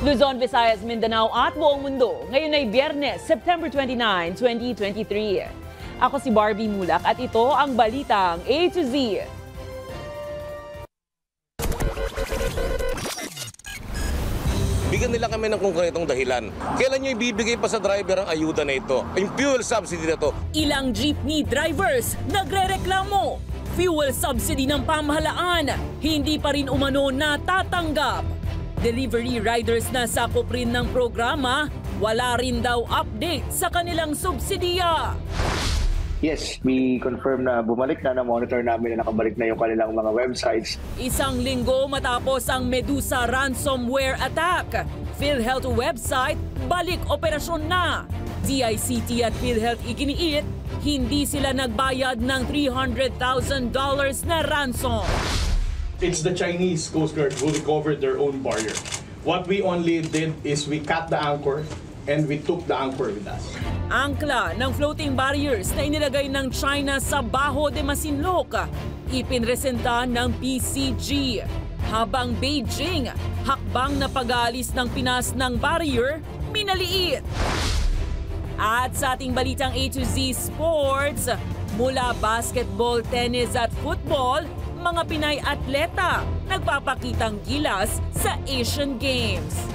Luzon, Visayas, Mindanao at buong mundo. Ngayon ay Biyernes, September 29, 2023. Ako si Barbie Mulak at ito ang balitang A to Z. Bigyan nila kami ng konkretong dahilan. Kailan nyo ibibigay pa sa driver ang ayuda na ito? Yung fuel subsidy na ito. Ilang jeepney drivers nagrereklamo. Fuel subsidy ng pamahalaan, hindi pa rin umano natatanggap. Delivery riders na sakop rin ng programa, wala rin daw update sa kanilang subsidiya. Yes, we confirm na bumalik na monitor namin na nakabalik na yung kanilang mga websites. Isang linggo matapos ang Medusa ransomware attack, PhilHealth website balik operasyon na. DICT at PhilHealth iginiit, hindi sila nagbayad ng $300,000 na ransom. It's the Chinese Coast Guard who recovered their own barrier. What we only did is we cut the anchor and we took the anchor with us. Angkla ng floating barriers na inilagay ng China sa Bajo de Masinloc, ipinresenta ng PCG. Habang Beijing, hakbang na pag-aalis ng Pinas ng barrier, minaliit. At sa ating balitang A to Z Sports, mula basketball, tennis at football, mga Pinay atleta nagpapakitang gilas sa Asian Games.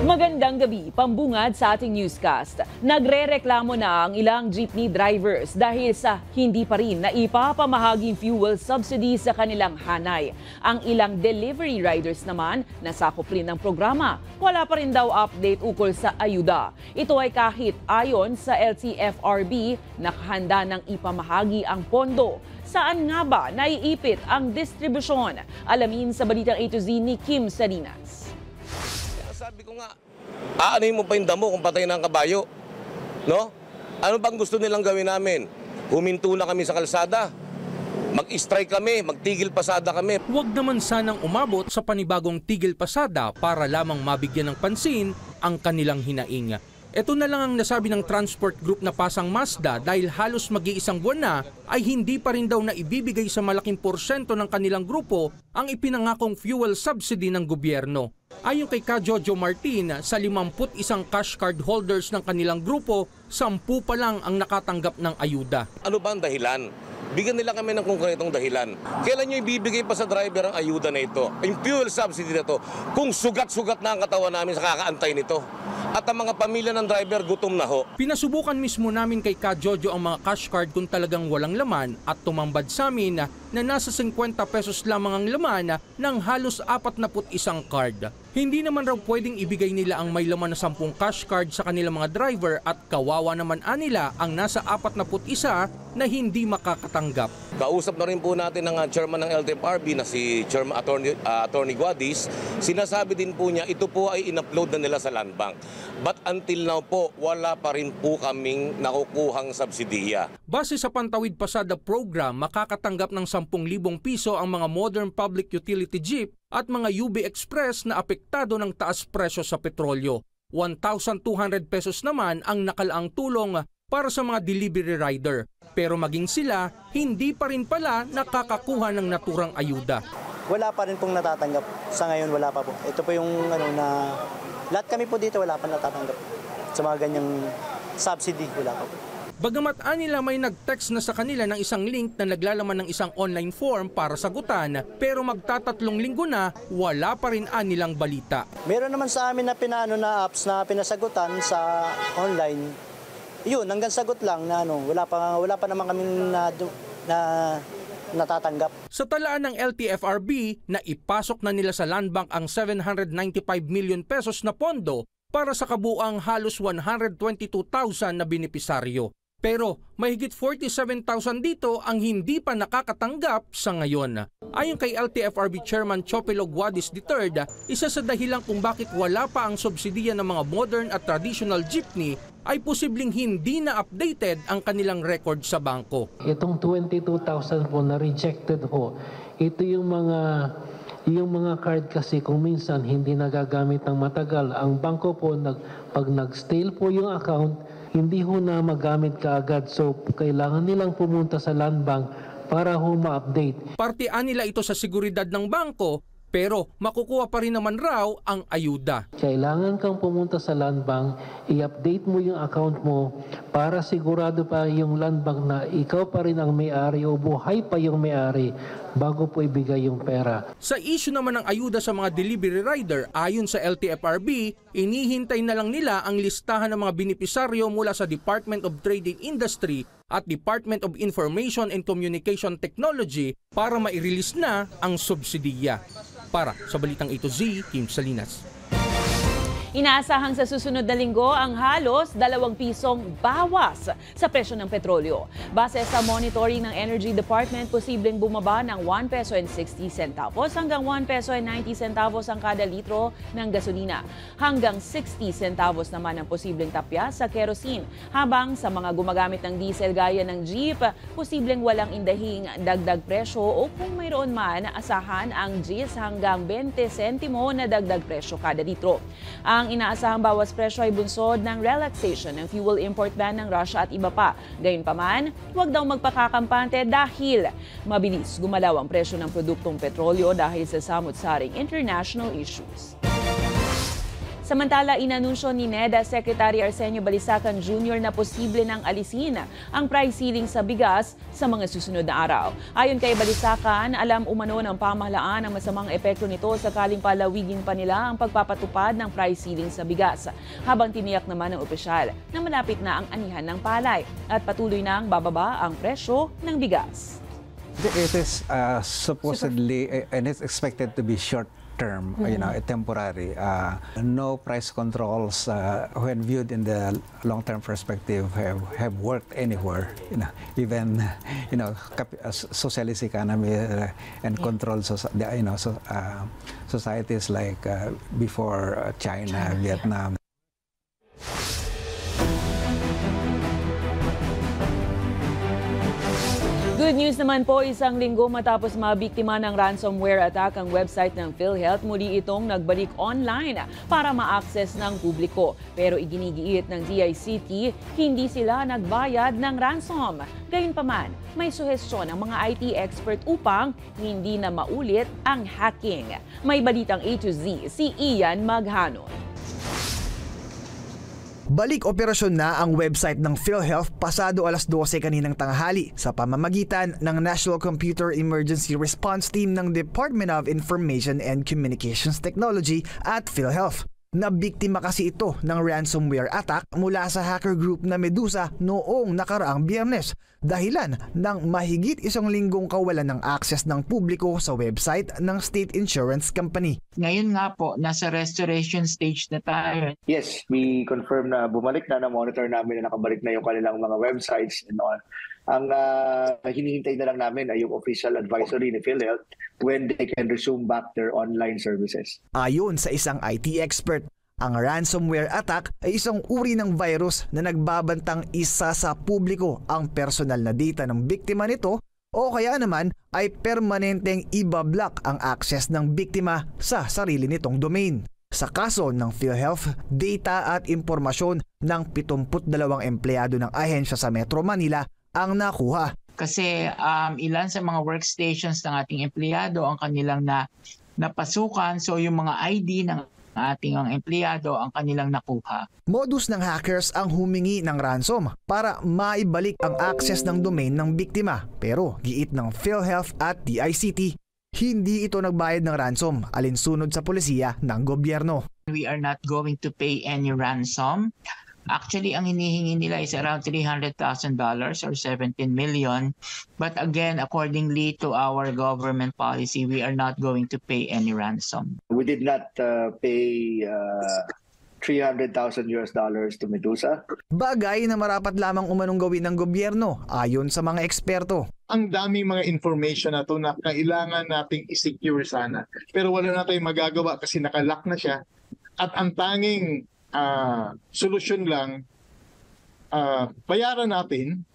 Magandang gabi, pambungad sa ating newscast. Nagrereklamo na ang ilang jeepney drivers dahil sa hindi pa rin naipapamahaging fuel subsidy sa kanilang hanay. Ang ilang delivery riders naman nasakop rin ng programa. Wala pa rin daw update ukol sa ayuda. Ito ay kahit ayon sa LTFRB, nakahanda ng ipamahagi ang pondo. Saan nga ba naiipit ang distribusyon? Alamin sa balitang A to Z ni Kim Salinas. Sabi ko nga, aanoyin mo pa yung damo kung patay na ang kabayo. No? Ano bang gusto nilang gawin namin? Huminto na kami sa kalsada. Mag-strike kami, magtigil pasada kami. Huwag naman sanang umabot sa panibagong tigil pasada para lamang mabigyan ng pansin ang kanilang hinaing. Ito na lang ang nasabi ng transport group na Pasang Mazda dahil halos mag-iisang buwan na ay hindi pa rin daw na ibibigay sa malaking porsyento ng kanilang grupo ang ipinangakong fuel subsidy ng gobyerno. Ayon kay Ka Jojo Martin, sa 51 cash card holders ng kanilang grupo, 10 pa lang ang nakatanggap ng ayuda. Ano ba ang dahilan? Bigyan nila kami ng konkretong dahilan. Kailan nyo ibibigay pa sa driver ang ayuda na ito? Yung fuel subsidy na ito, kung sugat-sugat na ang katawan namin sa kakaantay nito. At ang mga pamilya ng driver gutom na ho. Pinasubukan mismo namin kay Ka Jojo ang mga cash card kung talagang walang laman at tumambad sa amin na nasa 50 pesos lamang ang laman ng halos 41 card. Hindi naman raw pwedeng ibigay nila ang may laman na 10 cash card sa kanilang mga driver at kawawa naman anila ang nasa 41 na hindi makakatanggap. Kausap na rin po natin ng chairman ng LTFRB na si Chairman Attorney Guadis. Sinasabi din po niya ito po ay in-upload na nila sa Land Bank. But until now po, wala pa rin po kaming nakukuhang subsidiya. Base sa Pantawid Pasada program, makakatanggap ng 10,000 piso ang mga modern public utility jeep at mga UB Express na apektado ng taas presyo sa petrolyo. 1,200 pesos naman ang nakalaang tulong para sa mga delivery rider. Pero maging sila, hindi pa rin pala nakakakuha ng naturang ayuda. Wala pa rin pong natatanggap. Sa ngayon wala pa po. Ito po yung na lahat kami po dito wala pa natatanggap. Sa mga ganyang subsidy wala pa po. Bagamat anila may nag-text na sa kanila ng isang link na naglalaman ng isang online form para sagutan, pero magtatatlong linggo na wala pa rin anilang balita. Meron naman sa amin na pinano na apps na pinasagutan sa online. Yun, hanggang sagot lang na wala pa naman kaming natatanggap. Sa talaan ng LTFRB na ipasok na nila sa Land Bank ang 795 million pesos na pondo para sa kabuang halos 122,000 na benepisaryo. Pero mahigit 47,000 dito ang hindi pa nakakatanggap sa ngayon. Ayon kay LTFRB Chairman Chopelo Guadis III, isa sa dahilan kung bakit wala pa ang subsidiya ng mga modern at traditional jeepney ay posibleng hindi na updated ang kanilang record sa bangko. Itong 22,000 po na rejected po, ito yung mga card kasi kung minsan hindi nagagamit ng matagal. Ang bangko po, pag nag-stale po yung account, hindi ho na magamit kaagad. So, kailangan nilang pumunta sa Land Bank para ho ma-update. Partian nila ito sa seguridad ng bangko, pero makukuha pa rin naman raw ang ayuda. Kailangan kang pumunta sa land bank, i-update mo yung account mo para sigurado pa yung land bank na ikaw pa rin ang may-ari o buhay pa yung may-ari bago po ibigay yung pera. Sa issue naman ng ayuda sa mga delivery rider, ayon sa LTFRB, inihintay na lang nila ang listahan ng mga benepisaryo mula sa Department of Trade and Industry at Department of Information and Communication Technology para mai-release na ang subsidiya. Para sa Balitang A to Z, Kim Salinas. Inaasahang sa susunod na linggo ang halos 2 pisong bawas sa presyo ng petrolyo. Base sa monitoring ng Energy Department, posibleng bumaba ng 1 peso and 60 centavos hanggang 1 peso and 90 centavos ang kada litro ng gasolina. Hanggang 60 centavos naman ang posibleng tapya sa kerosene. Habang sa mga gumagamit ng diesel gaya ng jeep, posibleng walang indahing dagdag presyo o kung mayroon man, asahan ang 10 hanggang 20 sentimo na dagdag presyo kada litro. Ang inaasahang bawas presyo ay bunsod ng relaxation ng fuel import ban ng Russia at iba pa. Gayunpaman, huwag daw magpakakampante dahil mabilis gumalaw ang presyo ng produktong petrolyo dahil sa samut-saring international issues. Samantala, inanunsyo ni NEDA Secretary Arsenio Balisacan Jr. na posible nang alisin ang price ceiling sa bigas sa mga susunod na araw. Ayon kay Balisacan, alam umano ng pamahalaan ang masamang epekto nito sakaling palawigin pa nila ang pagpapatupad ng price ceiling sa bigas. Habang tiniyak naman ng opisyal na malapit na ang anihan ng palay at patuloy nang bababa ang presyo ng bigas. It is supposedly and it's expected to be short term, temporary. No price controls when viewed in the long-term perspective have worked anywhere. Even socialist economy and controlled societies like before China, Vietnam. Good news naman po, isang linggo matapos mabiktima ng ransomware attack ang website ng PhilHealth, muli itong nagbalik online para ma-access ng publiko. Pero iginigiit ng DICT, hindi sila nagbayad ng ransom. Gayunpaman, may suhestyon ng mga IT expert upang hindi na maulit ang hacking. May balitang A to Z, si Ian Maghanon. Balik operasyon na ang website ng PhilHealth pasado alas 12 kaninang tanghali sa pamamagitan ng National Computer Emergency Response Team ng Department of Information and Communications Technology at PhilHealth. Nabiktima kasi ito ng ransomware attack mula sa hacker group na Medusa noong nakaraang Biyernes, dahilan ng mahigit 1 linggong kawalan ng access ng publiko sa website ng State Insurance Company. Ngayon nga po, nasa restoration stage na tayo. Yes, we confirm na bumalik na monitor namin na nakabalik na yung kanilang mga websites and all. Ang hinihintay na lang namin ay yung official advisory ni PhilHealth when they can resume back their online services. Ayon sa isang IT expert, ang ransomware attack ay isang uri ng virus na nagbabantang isa sa publiko ang personal na data ng biktima nito o kaya naman ay permanenteng ibablock ang access ng biktima sa sarili nitong domain. Sa kaso ng PhilHealth, data at impormasyon ng 72 empleyado ng ahensya sa Metro Manila ang nakuha. Kasi ilan sa mga workstations ng ating empleyado ang kanilang napasukan, so yung mga ID ng ating empleyado ang kanilang nakuha. Modus ng hackers ang humingi ng ransom para maibalik ang access ng domain ng biktima. Pero giit ng PhilHealth at DICT, hindi ito nagbayad ng ransom alinsunod sa polisiya ng gobyerno. We are not going to pay any ransom. Actually, ang hinihingi nila is around $300,000 or 17 million. But again, accordingly to our government policy, we are not going to pay any ransom. We did not pay $300,000 to Medusa. Bagay na marapat lamang umanong gawin ng gobyerno ayon sa mga eksperto. Ang daming mga information na ito na kailangan nating i-secure sana. Pero wala na tayong magagawa kasi nakalock na siya. At ang tanging solusyon lang, bayaran natin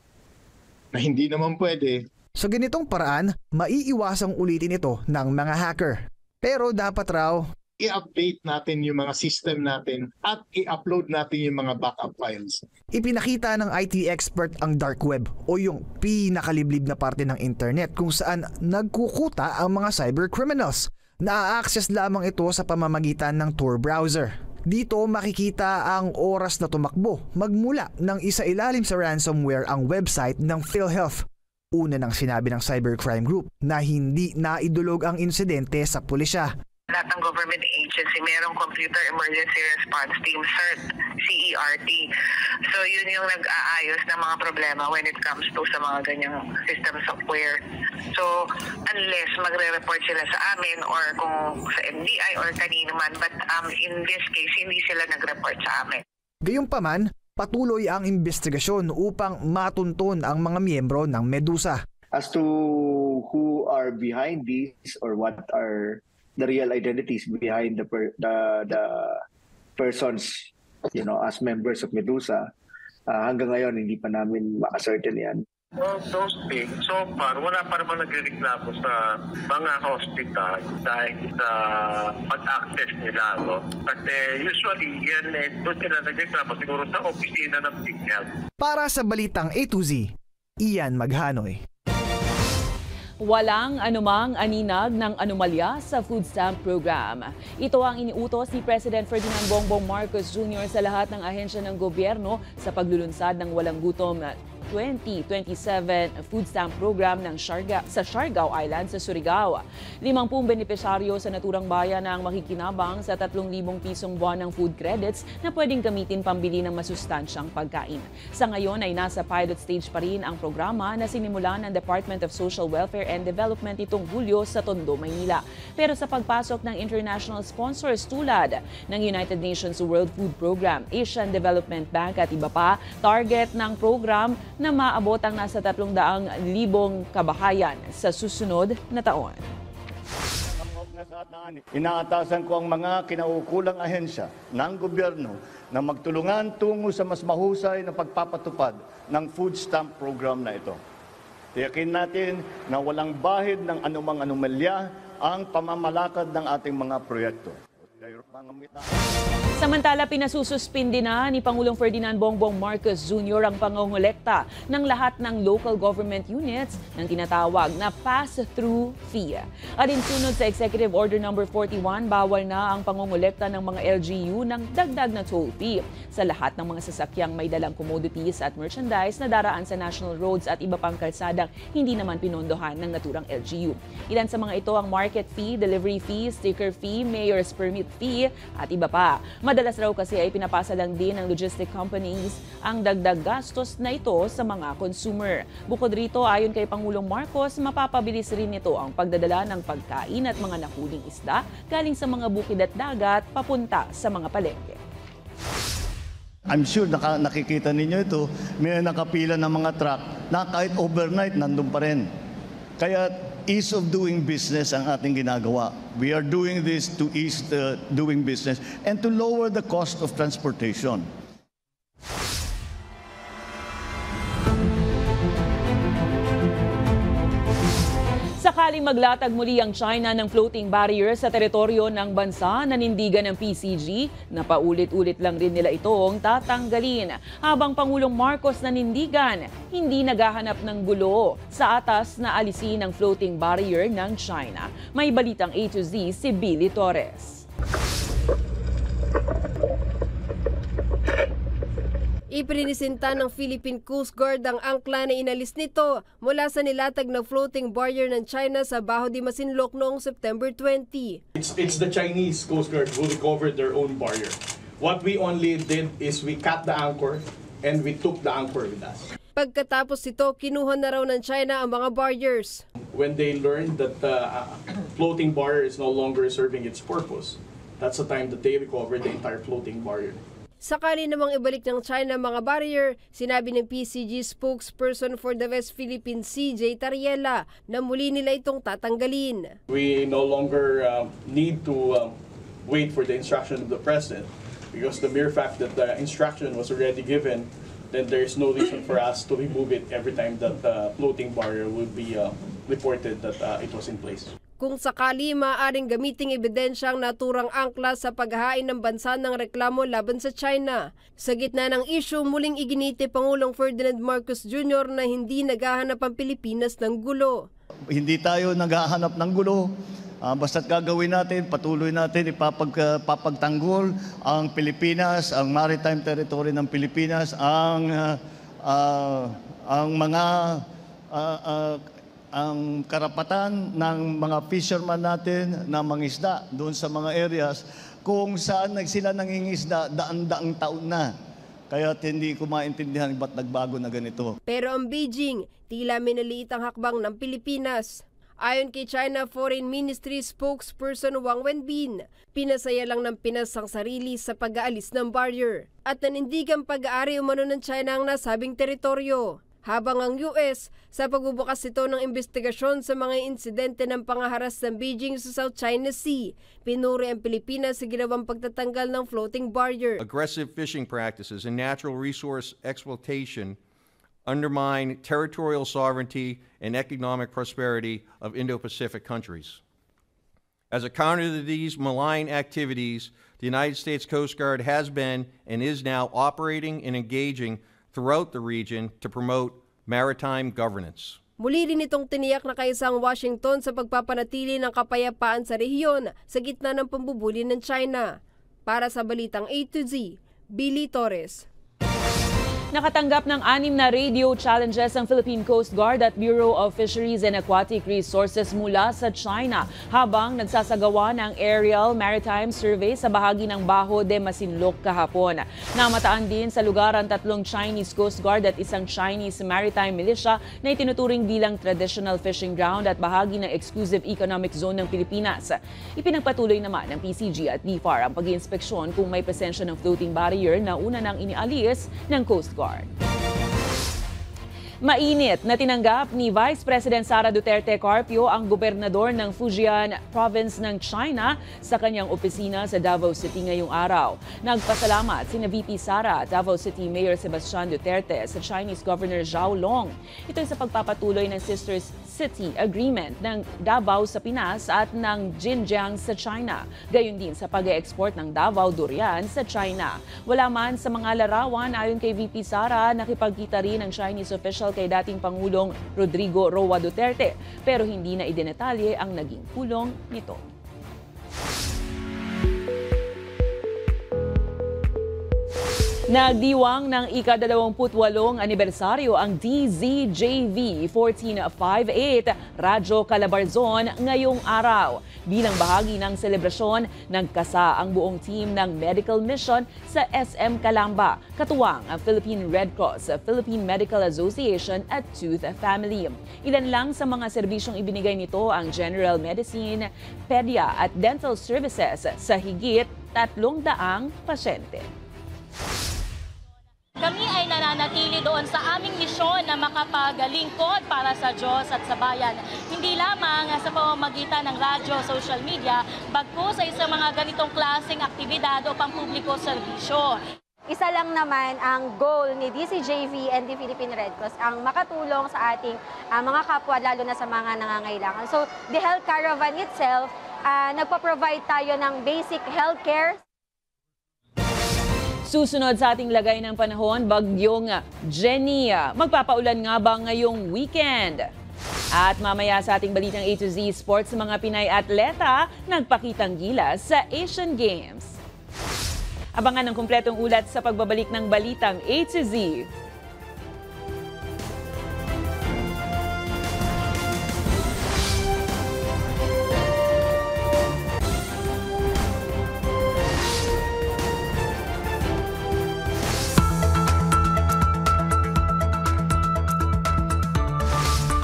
na hindi naman pwede. Sa ganitong paraan, maiiwasang ulitin ito ng mga hacker. Pero dapat raw i-update natin yung mga system natin at i-upload natin yung mga backup files. Ipinakita ng IT expert ang dark web o yung pinakaliblib na parte ng internet kung saan nagkukuta ang mga cyber criminals. Na-access lamang ito sa pamamagitan ng Tor browser. Dito makikita ang oras na tumakbo magmula ng isailalim sa ransomware ang website ng PhilHealth. Una nang sinabi ng cybercrime group na hindi naidulog ang insidente sa pulisya. Lahat ng government agency, merong Computer Emergency Response Team, CERT, CERT. So yun yung nag-aayos ng mga problema when it comes to sa mga ganyang system software. So unless magre-report sila sa amin or kung sa NBI or kanino man, but in this case, hindi sila nag-report sa amin. Gayunpaman, patuloy ang investigasyon upang matunton ang mga miyembro ng Medusa. As to who are behind this or what are the real identities behind the persons, as members of Medusa, hanggang ngayon hindi pa namin makacertain yan. Well, those things, so far, wala pa naman nagreklamo sa mga hospital dahil sa pag-access nila. No? But usually, yan doon sila nagreklamo siguro sa opisina ng PhilHealth. Para sa Balitang A to Z, Ian Maghanoy. Walang anumang aninag ng anomalya sa food stamp program. Ito ang iniutos ni President Ferdinand Bongbong Marcos Jr. sa lahat ng ahensya ng gobyerno sa paglulunsad ng walang gutom 2027 food stamp program ng Siargao Island sa Surigao. 50 benepisyaryo sa naturang bayan ang makikinabang sa 3,000 pisong buwan ng food credits na pwedeng gamitin pambili ng masustansyang pagkain. Sa ngayon ay nasa pilot stage pa rin ang programa na sinimulan ng Department of Social Welfare and Development itong Hulyo sa Tondo, Maynila. Pero sa pagpasok ng international sponsors tulad ng United Nations World Food Program, Asian Development Bank at iba pa, target ng program na maabot ang nasa 300,000 kabahayan sa susunod na taon. Inaatasan ko ang mga kinaukulang ahensya ng gobyerno na magtulungan tungo sa mas mahusay na pagpapatupad ng food stamp program na ito. Tiyakin natin na walang bahid ng anumang anomalya ang pamamalakad ng ating mga proyekto. Samantala, pinasususpindi na ni Pangulong Ferdinand Bongbong Marcos Jr. ang pangongolekta ng lahat ng local government units ng tinatawag na pass-through fee. Alinsunod sa Executive Order No. 41, bawal na ang pangongolekta ng mga LGU ng dagdag na toll fee sa lahat ng mga sasakyang may dalang commodities at merchandise na daraan sa national roads at iba pang kalsadang hindi naman pinondohan ng naturang LGU. Ilan sa mga ito ang market fee, delivery fee, sticker fee, mayor's permit fee at iba pa. Madalas raw kasi ay pinapasa lang din ng logistic companies ang dagdag gastos na ito sa mga consumer. Bukod rito, ayon kay Pangulong Marcos, mapapabilis rin ito ang pagdadala ng pagkain at mga nahuling isda galing sa mga bukid at dagat papunta sa mga palengke. I'm sure nakikita ninyo ito, may nakapila ng mga truck na kahit overnight nandun pa rin. Kaya ease of doing business ang ating ginagawa. We are doing this to ease the doing business and to lower the cost of transportation. Sakaling maglatag muli ang China ng floating barrier sa teritoryo ng bansa, nanindigan ng PCG na paulit-ulit lang rin nila itong tatanggalin. Habang Pangulong Marcos nanindigan, hindi naghahanap ng gulo sa atas na alisin ang floating barrier ng China. May balitang A to Z si Billy Torres. Ipinisinta ng Philippine Coast Guard ang angkla na inalis nito mula sa nilatag na floating barrier ng China sa Baho de Masinloc noong September 20. It's the Chinese Coast Guard who recovered their own barrier. What we only did is we cut the anchor and we took the anchor with us. Pagkatapos ito, kinuha na raw ng China ang mga barriers. When they learned that the floating barrier is no longer serving its purpose, that's the time that they recovered the entire floating barrier. Sakali namang ibalik ng China mga barrier, sinabi ng PCG spokesperson for the West Philippine Sea, J. Tariela, na muli nila itong tatanggalin. We no longer need to wait for the instruction of the President because the mere fact that the instruction was already given, then there is no reason for us to remove it every time that the floating barrier would be reported that it was in place. Kung sakali, maaaring gamiting ebidensyang naturang angkla sa paghahain ng bansa ng reklamo laban sa China. Sa gitna ng issue, muling iginiti Pangulong Ferdinand Marcos Jr. na hindi naghahanap ang Pilipinas ng gulo. Hindi tayo naghahanap ng gulo. Basta't gagawin natin, patuloy natin ipapagtanggol ang Pilipinas, ang maritime territory ng Pilipinas, ang karapatan ng mga fisherman natin na mangisda doon sa mga areas kung saan sila nangingisda daan-daang taon na. Kaya hindi ko maintindihan ba't nagbago na ganito. Pero ang Beijing, tila minaliit ang hakbang ng Pilipinas. Ayon kay China Foreign Ministry spokesperson Wang Wenbin, pinasaya lang ng Pinas ang sarili sa pag-aalis ng barrier at nanindigang pag-aari umano ng China ang nasabing teritoryo. Habang ang US, sa pagbubukas ito ng investigasyon sa mga insidente ng pangaharas ng Beijing sa South China Sea, pinuri ang Pilipinas sa ginawang pagtatanggal ng floating barrier. Aggressive fishing practices and natural resource exploitation undermine territorial sovereignty and economic prosperity of Indo-Pacific countries. As a counter to these malign activities, the United States Coast Guard has been and is now operating and engaging throughout the region to promote maritime governance. Muli rin itong tiniyak na kaisa ang Washington sa pagpapanatili ng kapayapaan sa rehiyon sa gitna ng pambubuli ng China. Para sa Balitang A to Z, Billy Torres. Nakatanggap ng 6 na radio challenges ang Philippine Coast Guard at Bureau of Fisheries and Aquatic Resources mula sa China habang nagsasagawa ng aerial maritime survey sa bahagi ng Baho de Masinloc kahapon. Namataan din sa lugar ang 3 Chinese Coast Guard at 1 Chinese maritime militia na itinuturing bilang traditional fishing ground at bahagi ng exclusive economic zone ng Pilipinas. Ipinagpatuloy naman ng PCG at DFAR ang pag-iinspeksyon kung may presensya ng floating barrier na una nang inialis ng Coast Guard. Mainit na tinanggap ni Vice President Sara Duterte Carpio ang gobernador ng Fujian Province ng China sa kanyang opisina sa Davao City ngayong araw. Nagpasalamat sina VP Sara at Davao City Mayor Sebastian Duterte sa Chinese Governor Zhao Long. Ito sa pagpapatuloy ng Sisters City Agreement ng Davao sa Pinas at ng Xinjiang sa China. Gayon din sa pag-export ng Davao Durian sa China. Wala man sa mga larawan ayon kay VP Sara, nakipagkita rin ng Chinese official kay dating Pangulong Rodrigo Roa Duterte pero hindi na idinetalye ang naging pulong nito. Nagdiwang ng ika-28 anibersaryo ang DZJV 1458 Radyo Calabarzon ngayong araw. Bilang bahagi ng selebrasyon, nagkasa ang buong team ng medical mission sa SM Calamba, katuwang ang Philippine Red Cross, Philippine Medical Association at Tooth Family. Ilan lang sa mga serbisyong ibinigay nito ang general medicine, pedia at dental services sa higit 300 pasyente. Kami ay nananatili doon sa aming misyon na makapaglingkod para sa Diyos at sa bayan. Hindi lamang sa pamamagitan ng radyo, social media, bagkus sa isang mga ganitong klaseng aktibidad o pampubliko serbisyo. Isa lang naman ang goal ni DCJV and the Philippine Red Cross ang makatulong sa ating mga kapwa, lalo na sa mga nangangailangan. So the health caravan itself, nagpo-provide tayo ng basic health care. Susunod sa ating lagay ng panahon, bagyong Jenny. Magpapaulan nga ba ngayong weekend? At mamaya sa ating balitang A to Z Sports, mga Pinay atleta nagpakitang gilas sa Asian Games. Abangan ang kumpletong ulat sa pagbabalik ng balitang A to Z.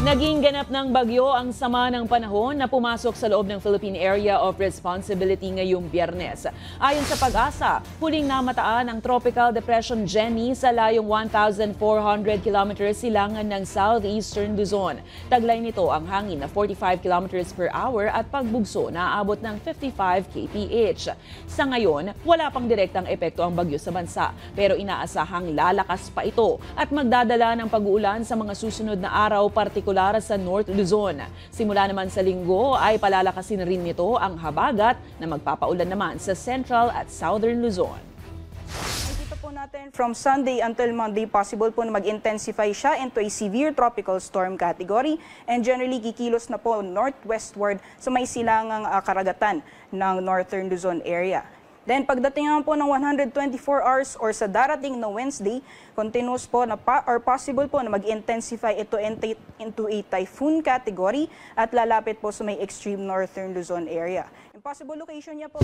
Naging ganap ng bagyo ang sama ng panahon na pumasok sa loob ng Philippine Area of Responsibility ngayong Biyernes. Ayon sa Pag-asa, huling namataan ang Tropical Depression Jenny sa layong 1,400 kilometers silangan ng southeastern Luzon. Taglay nito ang hangin na 45 kilometers per hour at pagbugso na aabot ng 55 kph. Sa ngayon, wala pang direktang epekto ang bagyo sa bansa, pero inaasahang lalakas pa ito at magdadala ng pag-uulan sa mga susunod na araw, partikular partikular sa North Luzon. Simula naman sa linggo ay palalakasin rin nito ang habagat na magpapaulan naman sa Central at Southern Luzon. Nakikita po natin from Sunday until Monday, possible po na mag-intensify siya into a severe tropical storm category and generally kikilos na po northwestward sa may silangang karagatan ng Northern Luzon area. Then pagdating naman po ng 124 hours or sa darating na Wednesday, continuous po na possible po na mag-intensify ito into a typhoon category at lalapit po sa may extreme Northern Luzon area. Yung possible location niya po.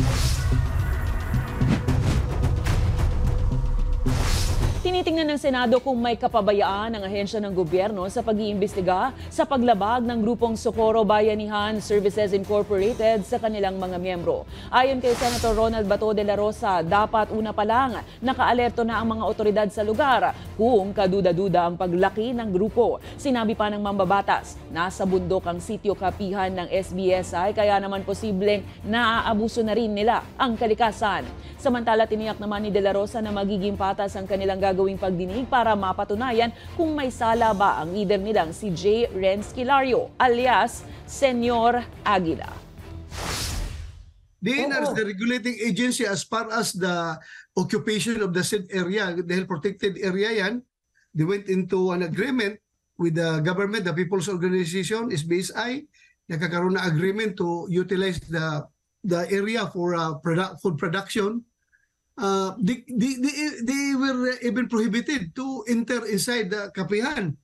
Tinitingnan ng Senado kung may kapabayaan ng ahensya ng gobyerno sa pag-iimbestiga sa paglabag ng grupong Socorro Bayanihan Services Incorporated sa kanilang mga miyembro. Ayon kay Senator Ronald Bato de la Rosa, dapat una pa lang nakaalerto na ang mga otoridad sa lugar kung kaduda-duda ang paglaki ng grupo. Sinabi pa ng mambabatas, nasa bundok ang sitio kapihan ng SBSI kaya naman posibleng naaabuso na rin nila ang kalikasan. Samantala, tiniyak naman ni de la Rosa na magiging patas ang kanilang gagawing pagdinig para mapatunayan kung may sala ba ang leader nilang si J. Renz Kilario alias Senyor Aguila. DNR is the regulating agency as far as the occupation of the said area, dahil protected area yan. They went into an agreement with the government, the People's Organization, SBSI, nakakaroon na agreement to utilize the area for food production. They were even prohibited to enter inside the kapihan.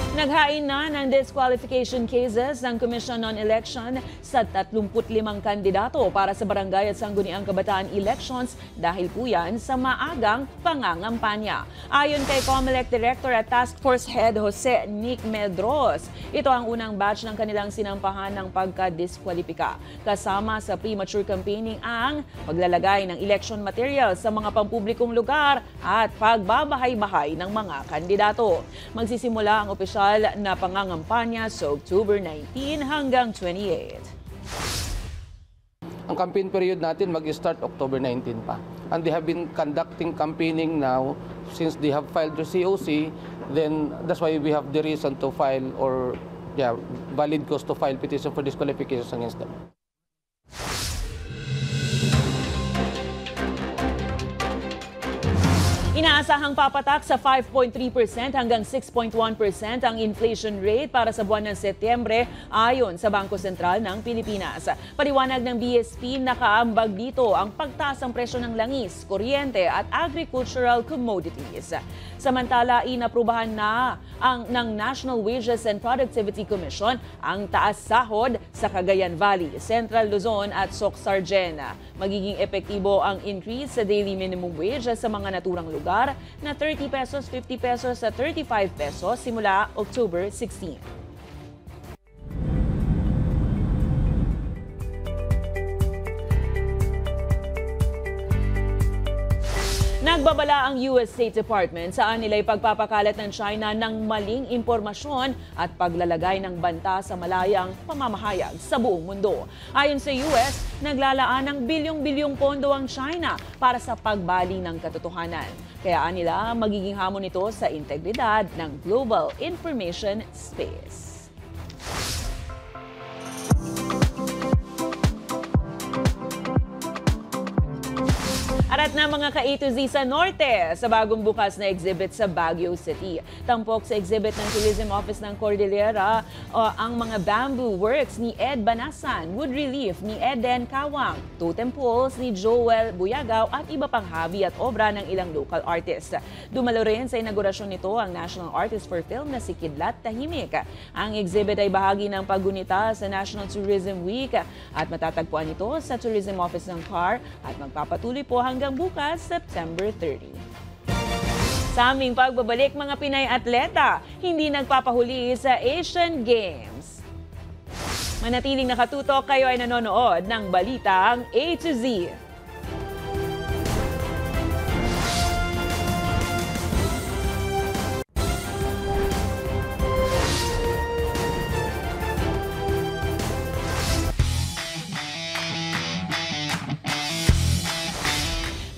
Naghain na ng disqualification cases ng Commission on Election sa 35 kandidato para sa barangay at sangguniang kabataan elections dahil po yan sa maagang pangangampanya. Ayon kay COMELEC Director at Task Force Head Jose Nick Medros, ito ang unang batch ng kanilang sinampahan ng pagka-diskwalipika. Kasama sa premature campaigning ang paglalagay ng election materials sa mga pampublikong lugar at pagbabahay-bahay ng mga kandidato. Magsisimula ang opisyal na pangangampanya sa October 19 hanggang 28. Ang campaign period natin mag-start October 19 pa. And they have been conducting campaigning now since they have filed the COC, then that's why we have the reason to file or valid cause to file petition for disqualifications against them. Inaasahang papatak sa 5.3% hanggang 6.1% ang inflation rate para sa buwan ng Setyembre ayon sa Bangko Sentral ng Pilipinas. Paliwanag ng BSP, nakaambag dito ang pagtaas ng presyo ng langis, kuryente at agricultural commodities. Samantala, inaprubahan na ng National Wages and Productivity Commission ang taas sahod sa Cagayan Valley, Central Luzon at Soc-Sargena. Magiging epektibo ang increase sa daily minimum wage sa mga naturang lugar na 30 pesos, 50 pesos at 35 pesos simula October 16. Nagbabala ang US State Department saan nila'y pagpapakalat ng China ng maling impormasyon at paglalagay ng banta sa malayang pamamahayag sa buong mundo. Ayon sa US, naglalaan ng bilyong-bilyong pondo ang China para sa pagbali ng katotohanan. Kaya nila magiging hamon ito sa integridad ng global information space. Arat na mga ka-A to Z sa Norte sa bagong bukas na exhibit sa Baguio City. Tampok sa exhibit ng Tourism Office ng Cordillera ang mga bamboo works ni Ed Banasan, wood relief ni Eden Kawang, totem poles ni Joel Buyagaw at iba pang hobby at obra ng ilang local artists. Dumalo rin sa inaugurasyon nito ang National Artist for Film na si Kidlat Tahimik. Ang exhibit ay bahagi ng paggunita sa National Tourism Week at matatagpuan ito sa Tourism Office ng CAR at magpapatuloy po hanggang bukas, September 30. Sa aming pagbabalik, mga Pinay atleta, hindi nagpapahuli sa Asian Games. Manatiling nakatutok, kayo ay nanonood ng Balitang A to Z.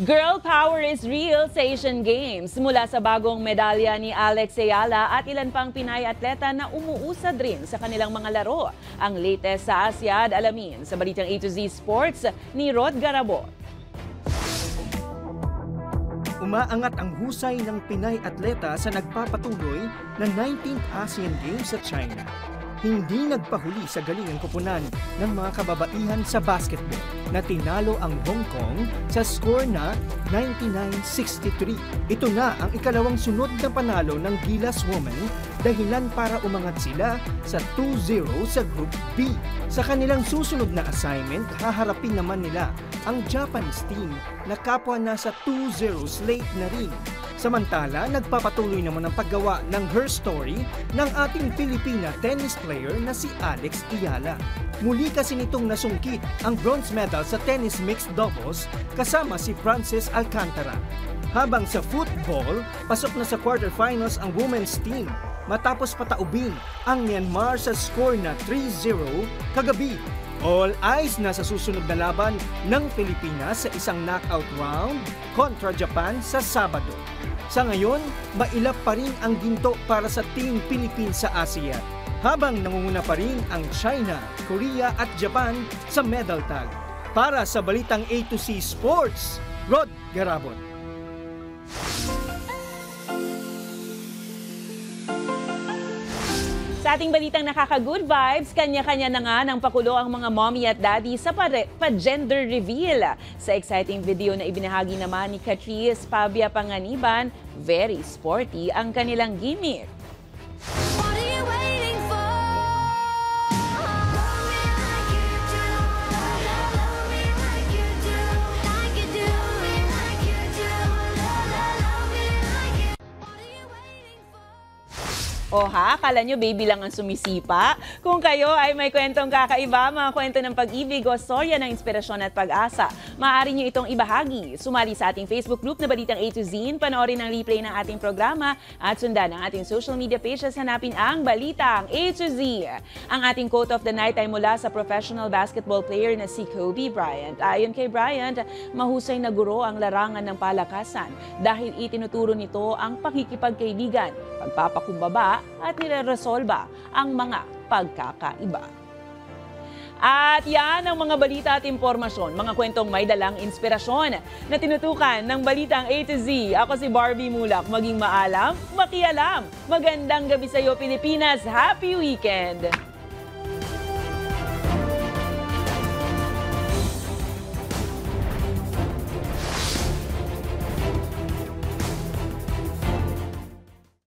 Girl power is real sa Asian Games. Mula sa bagong medalya ni Alex Ayala at ilan pang Pinay atleta na umuusad rin sa kanilang mga laro. Ang latest sa ASEAD, alamin sa balitang A to Z Sports ni Rod Garabot. Umaangat ang husay ng Pinay atleta sa nagpapatuloy na 19th ASEAN Games sa China. Hindi nagpahuli sa galingang koponan ng mga kababaihan sa basketball na tinalo ang Hong Kong sa score na 99-63. Ito na ang ikalawang sunod na panalo ng Gilas Women, dahilan para umangat sila sa 2-0 sa Group B. Sa kanilang susunod na assignment, haharapin naman nila ang Japanese team na kapwa na sa 2-0 slate na rin. Samantala, nagpapatuloy naman ang paggawa ng her story ng ating Pilipina tennis player na si Alex Ayala. Muli kasi nitong nasungkit ang bronze medal sa tennis mixed doubles kasama si Frances Alcantara. Habang sa football, pasok na sa quarterfinals ang women's team matapos pataubin ang Myanmar sa score na 3-0 kagabi. All eyes na sa susunod na laban ng Pilipinas sa isang knockout round kontra Japan sa Sabado. Sa ngayon, mailap pa rin ang ginto para sa Team Philippines sa ASEAN, habang nangunguna pa rin ang China, Korea at Japan sa medal tag. Para sa balitang A to Z Sports, Rod Garabon. Sa ating balitang nakaka-good vibes, kanya-kanya na nga ng pakulo ang mga mommy at daddy sa pa-gender reveal. Sa exciting video na ibinahagi naman ni Catrice Pavia Panganiban, very sporty ang kanilang gimmick. O ha, akala nyo baby lang ang sumisipa? Kung kayo ay may kwentong kakaiba, mga kwento ng pag-ibig o storya ng inspirasyon at pag-asa, maaari nyo itong ibahagi. Sumali sa ating Facebook group na Balitang A to Z, panoorin ang replay ng ating programa at sundan ang ating social media pages, hanapin ang Balitang A to Z. Ang ating quote of the night ay mula sa professional basketball player na si Kobe Bryant. Ayon kay Bryant, mahusay na guro ang larangan ng palakasan dahil itinuturo nito ang pakikipagkaibigan, pagpapakumbaba at nireresolba ang mga pagkakaiba. At yan ang mga balita at impormasyon, mga kwentong may dalang inspirasyon na tinutukan ng Balitang A to Z. Ako si Barbie Mulak, maging maalam, makialam. Magandang gabi sa iyo, Pilipinas. Happy weekend!